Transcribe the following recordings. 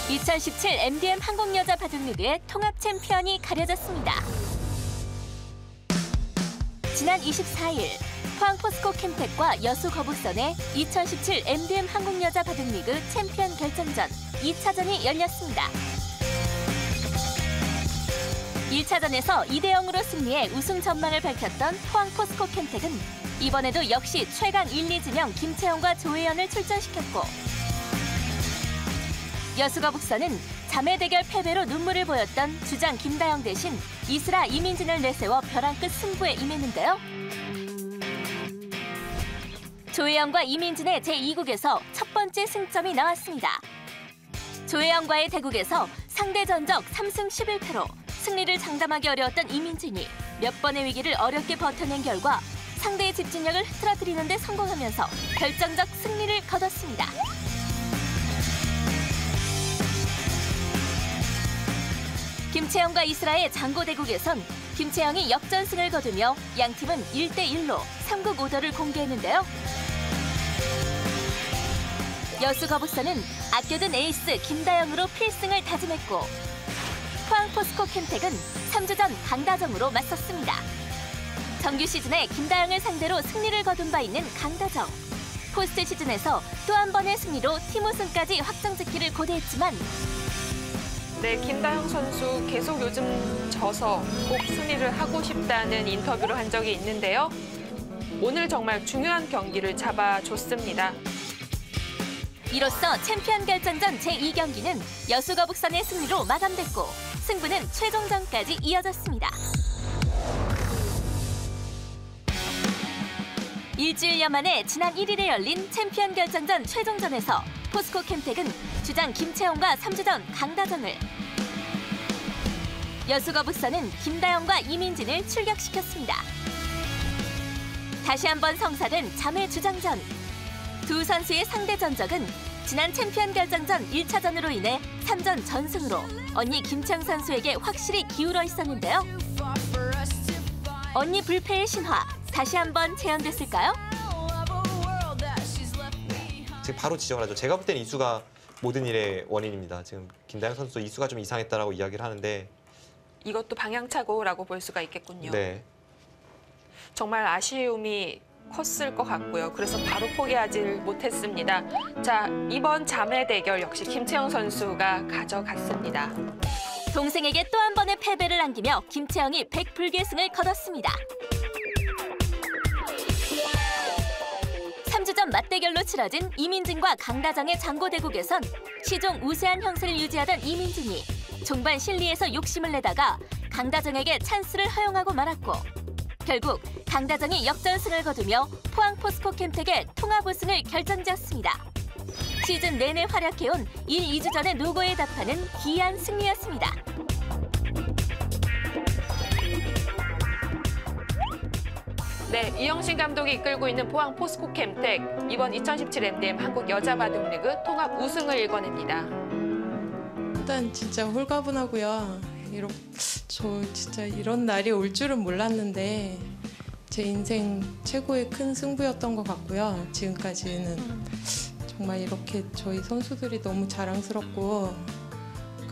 2017 MDM 한국여자 바둑리그의 통합 챔피언이 가려졌습니다. 지난 24일 포항 포스코 캠텍과 여수 거북선의 2017 MDM 한국여자 바둑리그 챔피언 결정전 2차전이 열렸습니다. 1차전에서 2대0으로 승리해 우승 전망을 밝혔던 포항 포스코 캠텍은 이번에도 역시 최강 1, 2진영 김채영과 조혜연을 출전시켰고, 여수 거북선은 자매 대결 패배로 눈물을 보였던 주장 김다영 대신 이슬아 이민진을 내세워 벼랑 끝 승부에 임했는데요. 조혜영과 이민진의 제2국에서 첫 번째 승점이 나왔습니다. 조혜영과의 대국에서 상대 전적 3승 11패로 승리를 장담하기 어려웠던 이민진이 몇 번의 위기를 어렵게 버텨낸 결과 상대의 집중력을 흐트러뜨리는 데 성공하면서 결정적 승리를 거뒀습니다. 김채영과 이슬아의 장고 대국에선 김채영이 역전승을 거두며 양팀은 1대1로 3국 오더를 공개했는데요. 여수 거북선은 아껴둔 에이스 김다영으로 필승을 다짐했고, 포항 포스코 캠텍은 3주전 강다정으로 맞섰습니다. 정규 시즌에 김다영을 상대로 승리를 거둔 바 있는 강다정. 포스트 시즌에서 또 한 번의 승리로 팀 우승까지 확정짓기를 고대했지만, 네, 김다영 선수 계속 요즘 져서 꼭 승리를 하고 싶다는 인터뷰를 한 적이 있는데요. 오늘 정말 중요한 경기를 잡아줬습니다. 이로써 챔피언 결정전 제2경기는 여수 거북선의 승리로 마감됐고 승부는 최종전까지 이어졌습니다. 일주일여 만에 지난 1일에 열린 챔피언 결정전 최종전에서 포스코 캠텍은 주장 김채영과 3주전 강다정을, 여수 거북선은 김다영과 이민진을 출격시켰습니다. 다시 한번 성사된 자매 주장전. 두 선수의 상대 전적은 지난 챔피언 결정전 1차전으로 인해 3전 전승으로 언니 김채영 선수에게 확실히 기울어 있었는데요. 언니 불패의 신화, 다시 한번 재현됐을까요? 네, 지금 바로 지적을 하죠. 제가 볼 때는 이수가 모든 일의 원인입니다. 지금 김다영 선수도 이수가 좀 이상했다라고 이야기를 하는데, 이것도 방향착오라고 볼 수가 있겠군요. 네. 정말 아쉬움이 컸을 것 같고요. 그래서 바로 포기하지 못했습니다. 자, 이번 자매 대결 역시 김채영 선수가 가져갔습니다. 동생에게 또 한 번의 패배를 안기며 김채영이 100불계승을 거뒀습니다. 3주전 맞대결로 치러진 이민진과 강다정의 장고대국에선 시종 우세한 형세를 유지하던 이민진이 종반 실리에서 욕심을 내다가 강다정에게 찬스를 허용하고 말았고, 결국 강다정이 역전승을 거두며 포항 포스코 캠텍의 통합 우승을 결정지었습니다. 시즌 내내 활약해온 1, 2주전의 노고에 답하는 기이한 승리였습니다. 네, 이영신 감독이 이끌고 있는 포항 포스코 캠텍, 이번 2017 MDM 한국 여자 바둑리그 통합 우승을 일궈냅니다. 일단 진짜 홀가분하고요. 저 진짜 이런 날이 올 줄은 몰랐는데 제 인생 최고의 큰 승부였던 것 같고요. 지금까지는 정말 이렇게 저희 선수들이 너무 자랑스럽고,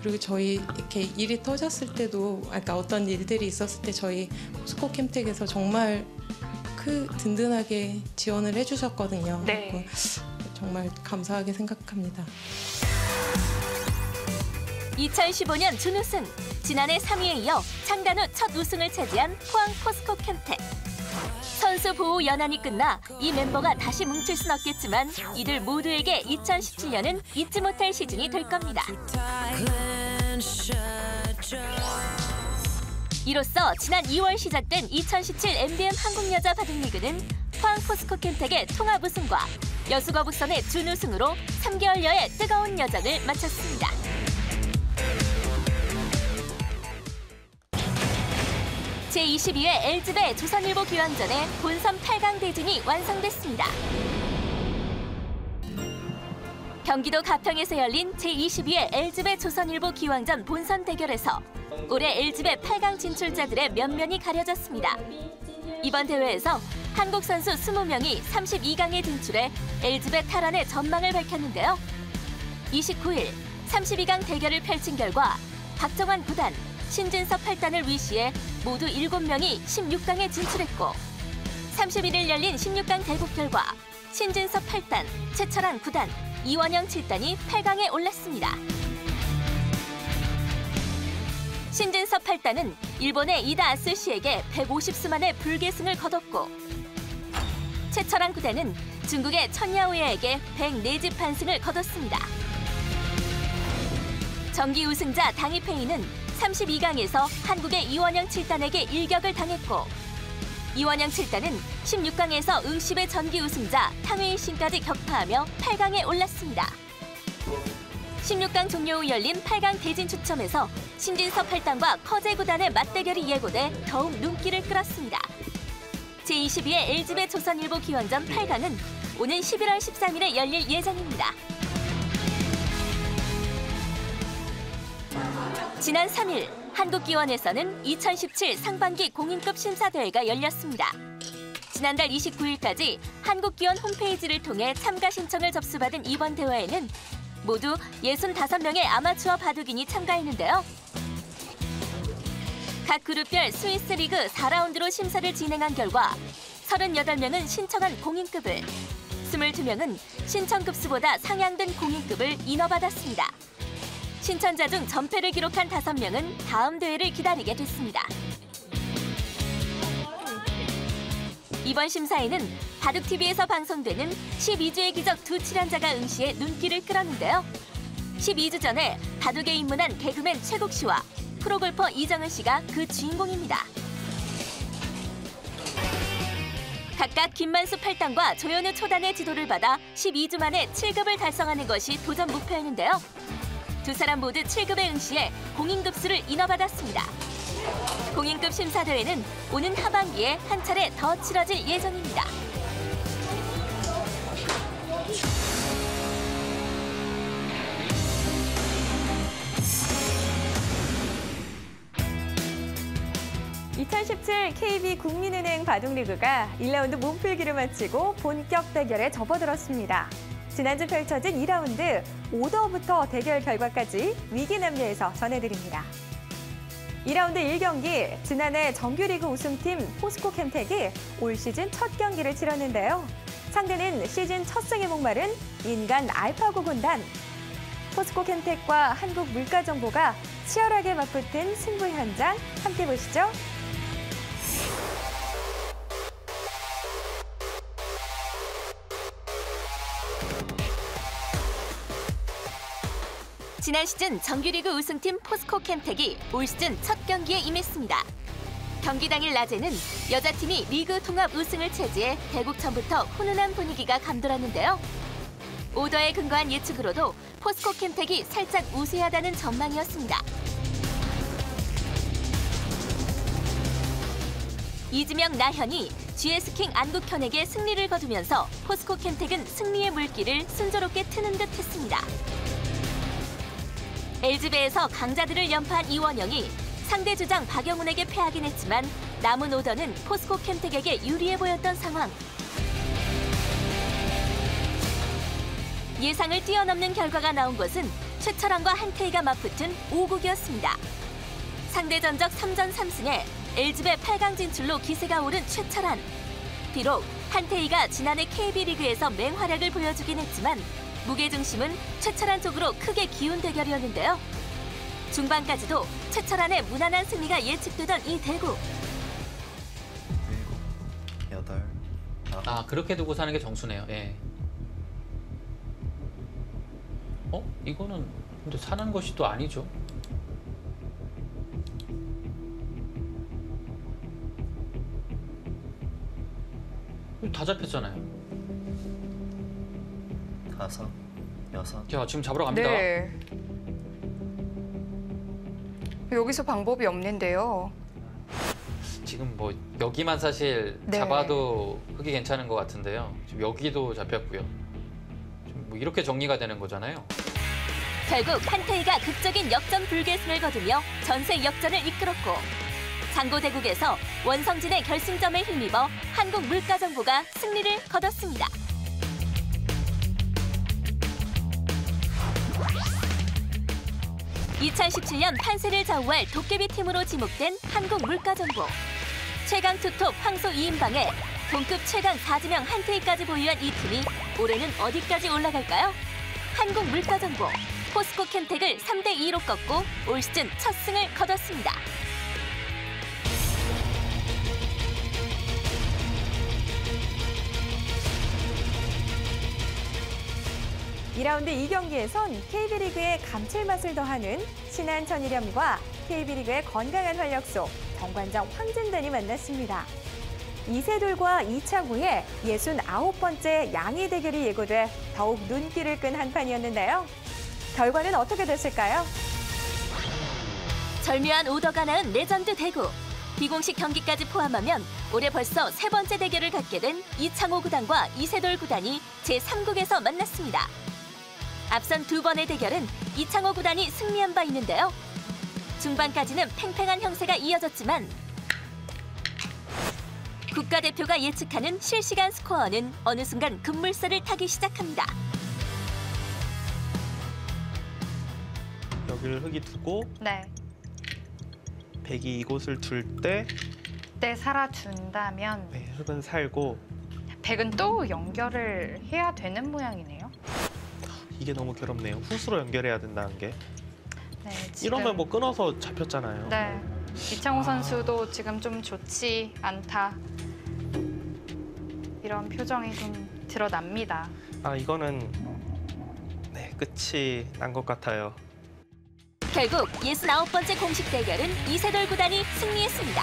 그리고 저희 이렇게 일이 터졌을 때도, 그러니까 어떤 일들이 있었을 때 저희 포스코 캠텍에서 정말 든든하게 지원을 해주셨거든요. 네. 정말 감사하게 생각합니다. 2015년 준우승, 지난해 3위에 이어 창단 후 첫 우승을 차지한 포항 포스코 캠텍. 선수 보호 연한이 끝나 이 멤버가 다시 뭉칠 순 없겠지만 이들 모두에게 2017년은 잊지 못할 시즌이 될 겁니다. 이로써 지난 2월 시작된 2017 MDM 한국여자 바둑리그는 포항 포스코 캠텍의 통합 우승과 여수 거북선의 준우승으로 3개월여의 뜨거운 여정을 마쳤습니다. 제22회 LG배 조선일보 기왕전의 본선 8강 대진이 완성됐습니다. 경기도 가평에서 열린 제22회 LG배 조선일보 기왕전 본선 대결에서 올해 LG배 8강 진출자들의 면면이 가려졌습니다. 이번 대회에서 한국 선수 20명이 32강에 진출해 LG배 탈환의 전망을 밝혔는데요. 29일 32강 대결을 펼친 결과 박정환 9단, 신진섭 8단을 위시해 모두 7명이 16강에 진출했고 31일 열린 16강 대국 결과 신진섭 8단, 최철한 9단, 이원영 7단이 8강에 올랐습니다. 신진섭 8단은 일본의 이다 아스시에게 150수 만에 불계승을 거뒀고 최철한 9단은 중국의 천야오예에게 104집 판승을 거뒀습니다. 정기 우승자 당이페이는 32강에서 한국의 이원영 7단에게 일격을 당했고 이원영 7단은 16강에서 응시배 전기 우승자 탕웨이신까지 격파하며 8강에 올랐습니다. 16강 종료 후 열린 8강 대진 추첨에서 신진섭 8단과 커제 9단의 맞대결이 예고돼 더욱 눈길을 끌었습니다. 제22회 LG배 조선일보 기원전 8강은 오는 11월 13일에 열릴 예정입니다. 지난 3일 한국기원에서는 2017 상반기 공인급 심사대회가 열렸습니다. 지난달 29일까지 한국기원 홈페이지를 통해 참가 신청을 접수받은 이번 대회에는 모두 65명의 아마추어 바둑인이 참가했는데요. 각 그룹별 스위스 리그 4라운드로 심사를 진행한 결과 38명은 신청한 공인급을, 22명은 신청급수보다 상향된 공인급을 인허받았습니다. 신청자 중 전패를 기록한 5명은 다음 대회를 기다리게 됐습니다. 이번 심사에는 바둑TV에서 방송되는 12주의 기적 두 출연자가 응시해 눈길을 끌었는데요. 12주 전에 바둑에 입문한 개그맨 최국 씨와 프로골퍼 이정은 씨가 그 주인공입니다. 각각 김만수 8단과 조현우 초단의 지도를 받아 12주 만에 7급을 달성하는 것이 도전 목표였는데요. 두 사람 모두 7급에 응시해 공인급수를 인허받았습니다. 공인급 심사대회는 오는 하반기에 한 차례 더 치러질 예정입니다. (2017) KB 국민은행 바둑리그가 1라운드 몸풀기를 마치고 본격 대결에 접어들었습니다. 지난주 펼쳐진 2라운드 5더부터 대결 결과까지 위기남녀에서 전해드립니다. 2라운드 1경기, 지난해 정규리그 우승팀 포스코캠텍이 올 시즌 첫 경기를 치렀는데요. 상대는 시즌 첫 승에 목마른 인간 알파고 군단. 포스코캠텍과 한국물가정보가 치열하게 맞붙은 승부 현장 함께 보시죠. 지난 시즌 정규리그 우승팀 포스코캠텍이 올 시즌 첫 경기에 임했습니다. 경기 당일 낮에는 여자팀이 리그 통합 우승을 차지해 대국 전부터 훈훈한 분위기가 감돌았는데요. 오더에 근거한 예측으로도 포스코캠텍이 살짝 우세하다는 전망이었습니다. 이지명 나현이 GS킹 안국현에게 승리를 거두면서 포스코캠텍은 승리의 물길을 순조롭게 트는 듯 했습니다. LG배에서 강자들을 연파한 이원영이 상대 주장 박영훈에게 패하긴 했지만 남은 오더는 포스코캠텍에게 유리해 보였던 상황. 예상을 뛰어넘는 결과가 나온 것은 최철한과 한태희가 맞붙은 5국이었습니다. 상대 전적 3전 3승에 LG배 8강 진출로 기세가 오른 최철한. 비록 한태희가 지난해 KB리그에서 맹활약을 보여주긴 했지만 무게중심은 최철한 쪽으로 크게 기운 대결이었는데요. 중반까지도 최철한의 무난한 승리가 예측되던 이 대국. 7, 8. 아, 그렇게 두고 사는 게 정수네요. 예. 이거는 근데 사는 것이 또 아니죠. 다 잡혔잖아요. 5, 6. 자, 지금 잡으러 갑니다. 네. 여기서 방법이 없는데요. 지금 뭐 여기만 사실 네. 잡아도 흙이 괜찮은 것 같은데요. 지금 여기도 잡혔고요. 지금 뭐 이렇게 정리가 되는 거잖아요. 결국 한태희가 극적인 역전 불계승을 거두며 전세 역전을 이끌었고 장고대국에서 원성진의 결승점에 힘입어 한국물가정보가 승리를 거뒀습니다. 2017년 판세를 좌우할 도깨비 팀으로 지목된 한국물가정보. 최강 투톱 황소 2인방에 동급 최강 4지명 한테이까지 보유한 이 팀이 올해는 어디까지 올라갈까요? 한국물가정보. 포스코 캠텍을 3대2로 꺾고 올 시즌 첫 승을 거뒀습니다. 2라운드 2경기에선 KB리그의 감칠맛을 더하는 신한 천일염과 KB리그의 건강한 활력소 정관장 황진단이 만났습니다. 이세돌과 이창우의 69번째 양의 대결이 예고돼 더욱 눈길을 끈 한판이었는데요. 결과는 어떻게 됐을까요? 절묘한 오더가 낳은 레전드 대구. 비공식 경기까지 포함하면 올해 벌써 3번째 대결을 갖게 된 이창호 구단과 이세돌 구단이 제3국에서 만났습니다. 앞선 2번의 대결은 이창호 구단이 승리한 바 있는데요. 중반까지는 팽팽한 형세가 이어졌지만 국가대표가 예측하는 실시간 스코어는 어느 순간 급물살을 타기 시작합니다. 여기를 흙이 두고 네. 백이 이곳을 둘 때 그때 살아준다면 네, 흙은 살고 백은 또 연결을 해야 되는 모양이네요. 이게 너무 괴롭네요. 훅으로 연결해야 된다는 게. 네, 지금, 이러면 뭐 끊어서 잡혔잖아요. 네. 이창호 선수도 지금 좀 좋지 않다. 이런 표정이 좀 드러납니다. 아 이거는 네 끝이 난 것 같아요. 결국 69번째 공식 대결은 이세돌 구단이 승리했습니다.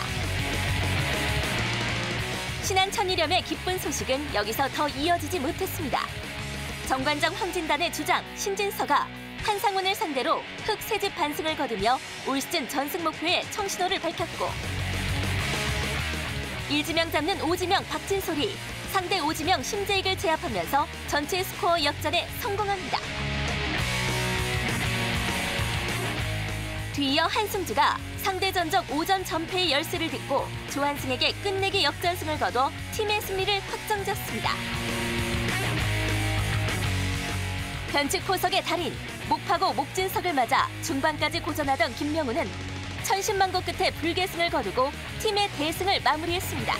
신한 천일염의 기쁜 소식은 여기서 더 이어지지 못했습니다. 정관장 황진단의 주장 신진서가 한상훈을 상대로 흑 3집 반승을 거두며 올 시즌 전승 목표에 청신호를 밝혔고 1지명 잡는 5지명 박진솔이 상대 5지명 심재익을 제압하면서 전체 스코어 역전에 성공합니다. 뒤이어 한승주가 상대 전적 5전 전패의 열쇠를 딛고 조한승에게 끝내기 역전승을 거둬 팀의 승리를 확정지었습니다. 변칙 포석의 달인, 목파고 목진석을 맞아 중반까지 고전하던 김명우는 천신만고 끝에 불계승을 거두고 팀의 대승을 마무리했습니다.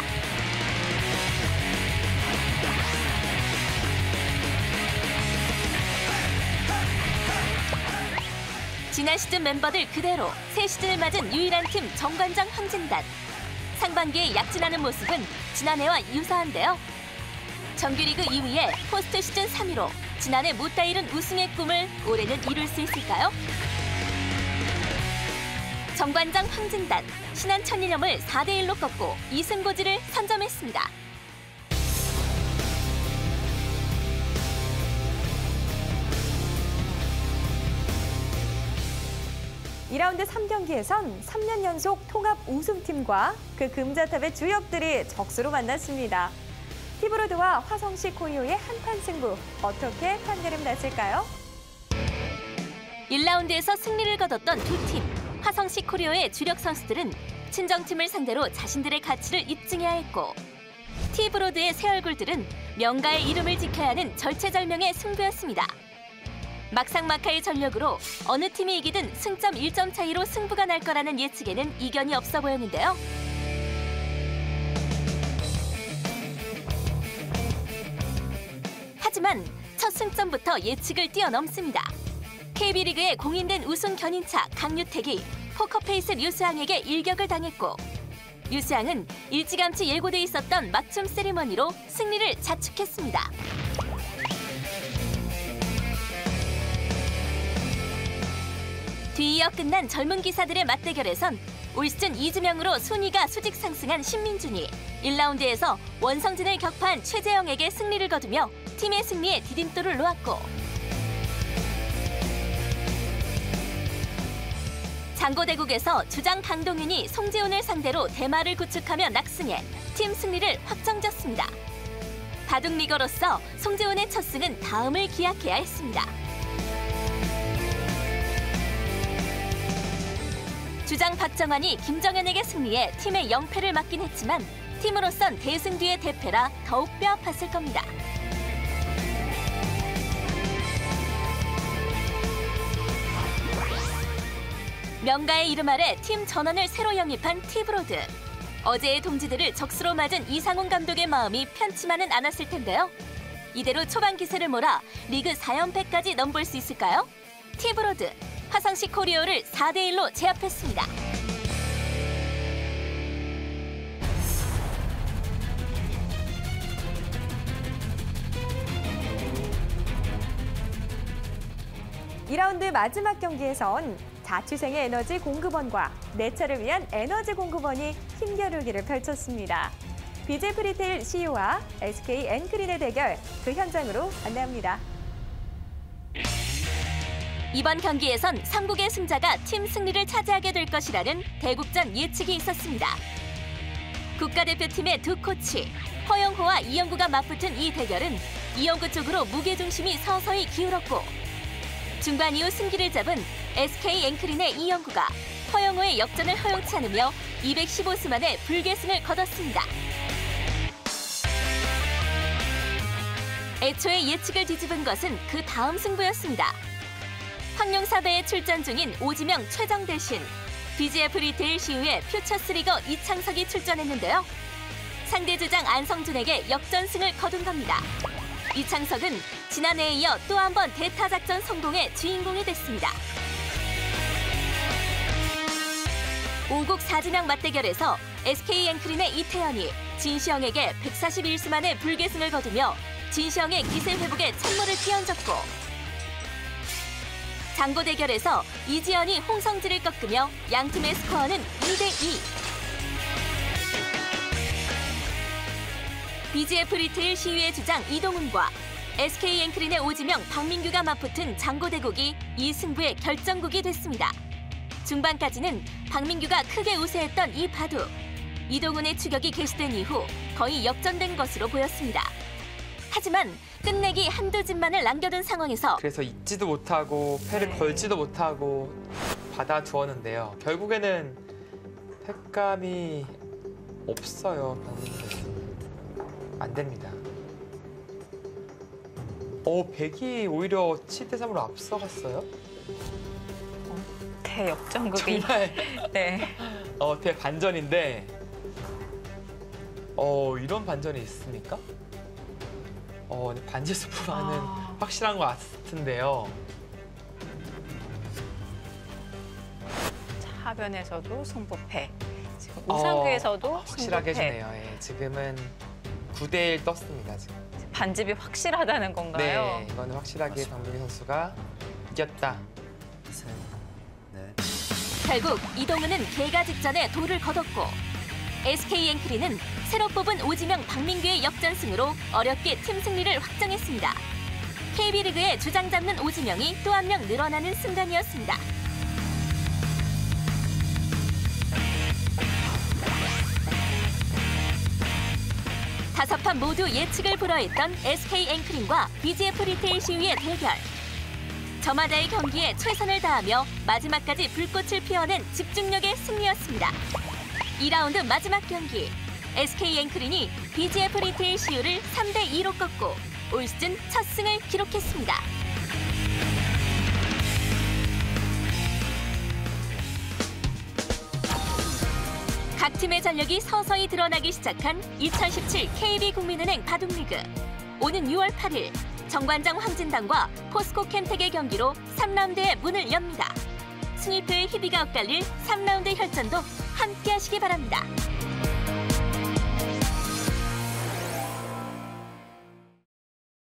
지난 시즌 멤버들 그대로 새 시즌을 맞은 유일한 팀 정관장 황진단. 상반기에 약진하는 모습은 지난해와 유사한데요. 정규리그 2위에 포스트 시즌 3위로 지난해 못다 이룬 우승의 꿈을 올해는 이룰 수 있을까요? 정관장 황진단, 신한 천일염을 4대1로 꺾고 2승 고지를 선점했습니다. (2라운드) 3경기에선 3년 연속 통합 우승팀과 그 금자탑의 주역들이 적수로 만났습니다. 티브로드와 화성시 코리오의 한판 승부, 어떻게 판가름 났을까요? 1라운드에서 승리를 거뒀던 두 팀. 화성시 코리오의 주력 선수들은 친정팀을 상대로 자신들의 가치를 입증해야 했고 티브로드의 새 얼굴들은 명가의 이름을 지켜야 하는 절체절명의 승부였습니다. 막상막하의 전력으로 어느 팀이 이기든 승점 1점 차이로 승부가 날 거라는 예측에는 이견이 없어 보였는데요. 하지만 첫 승점부터 예측을 뛰어넘습니다. KB리그의 공인된 우승 견인차 강유택이 포커페이스 류수항에게 일격을 당했고 류수항은 일찌감치 예고돼 있었던 맞춤 세리머니로 승리를 자축했습니다. 뒤이어 끝난 젊은 기사들의 맞대결에선 올 시즌 2지명으로 순위가 수직 상승한 신민준이 1라운드에서 원성진을 격파한 최재영에게 승리를 거두며 팀의 승리에 디딤돌을 놓았고 장고대국에서 주장 강동윤이 송재훈을 상대로 대마를 구축하며 낙승해 팀 승리를 확정지었습니다. 바둑리거로서 송재훈의 첫 승은 다음을 기약해야 했습니다. 주장 박정환이 김정현에게 승리해 팀의 0패를 막긴 했지만 팀으로선 대승 뒤의 대패라 더욱 뼈아팠을 겁니다. 명가의 이름 아래 팀 전원을 새로 영입한 티브로드. 어제의 동지들을 적수로 맞은 이상훈 감독의 마음이 편치만은 않았을 텐데요. 이대로 초반 기세를 몰아 리그 4연패까지 넘볼 수 있을까요? 티브로드, 화성시 코리오를 4대1로 제압했습니다. (2라운드) 마지막 경기에선 자취생의 에너지 공급원과 내차를 위한 에너지 공급원이 힘겨루기를 펼쳤습니다. BJ 프리테일 CEO와 SK 엔크린의 대결, 그 현장으로 안내합니다. 이번 경기에선 3국의 승자가 팀 승리를 차지하게 될 것이라는 대국전 예측이 있었습니다. 국가대표팀의 두 코치, 허영호와 이영구가 맞붙은 이 대결은 이영구 쪽으로 무게중심이 서서히 기울었고, 중반 이후 승기를 잡은 SK 엔크린의 이영구가 허영호의 역전을 허용치 않으며 215수 만에 불계승을 거뒀습니다. 애초에 예측을 뒤집은 것은 그 다음 승부였습니다. 황룡사배에 출전 중인 오지명 최정 대신 BJ 프리테일 CU의 퓨처스리거 이창석이 출전했는데요. 상대 주장 안성준에게 역전승을 거둔 겁니다. 이창석은 지난해에 이어 또 한 번 대타 작전 성공의 주인공이 됐습니다. 5국 4진영 맞대결에서 SK 엔크린의 이태현이 진시영에게 141수 만에 불계승을 거두며 진시영의 기세 회복에 찬물을 끼얹었고, 장고 대결에서 이지연이 홍성지를 꺾으며 양팀의 스코어는 2대2. BGF 리테일 시위의 주장 이동훈과 SK 엔크린의 오지명 박민규가 맞붙은 장고 대국이 이 승부의 결정국이 됐습니다. 중반까지는 박민규가 크게 우세했던 이 바둑. 이동훈의 추격이 개시된 이후 거의 역전된 것으로 보였습니다. 하지만 끝내기 한두 진만을 남겨둔 상황에서 그래서 잊지도 못하고 패를 걸지도 못하고 받아두었는데요. 결국에는 패감이 없어요. 안 됩니다. 백이 오히려 7대3으로 앞서갔어요. 대역전극이. 정말 네. 대반전인데 이런 반전이 있습니까? 반지수프만은 확실한 것 같은데요. 하변에서도 승부패, 지금 우상규에서도 확실하게 승부패. 해주네요. 예, 지금은 9대1 떴습니다. 지금. 반집이 확실하다는 건가요? 네, 이거는 확실하게 박민규 선수가 이겼다. 셋, 넷. 결국 이동훈은 개가 직전에 돌을 거뒀고, SK 엔크린은 새로 뽑은 오지명 박민규의 역전승으로 어렵게 팀 승리를 확정했습니다. KB리그의 주장 잡는 오지명이 또 한 명 늘어나는 순간이었습니다. 다섯 판 모두 예측을 불허했던 SK 엔크린과 BGF 리테일 시위의 대결. 저마다의 경기에 최선을 다하며 마지막까지 불꽃을 피워낸 집중력의 승리였습니다. 2라운드 마지막 경기, SK 엔크린이 BGF 리테일 CU를 3대2로 꺾고 올 시즌 첫 승을 기록했습니다. 각 팀의 전력이 서서히 드러나기 시작한 2017 KB국민은행 바둑리그. 오는 6월 8일 정관장 황진단과 포스코 캠텍의 경기로 3라운드의 문을 엽니다. 순위표의 희비가 엇갈릴 3라운드 혈전도 함께 하시기 바랍니다.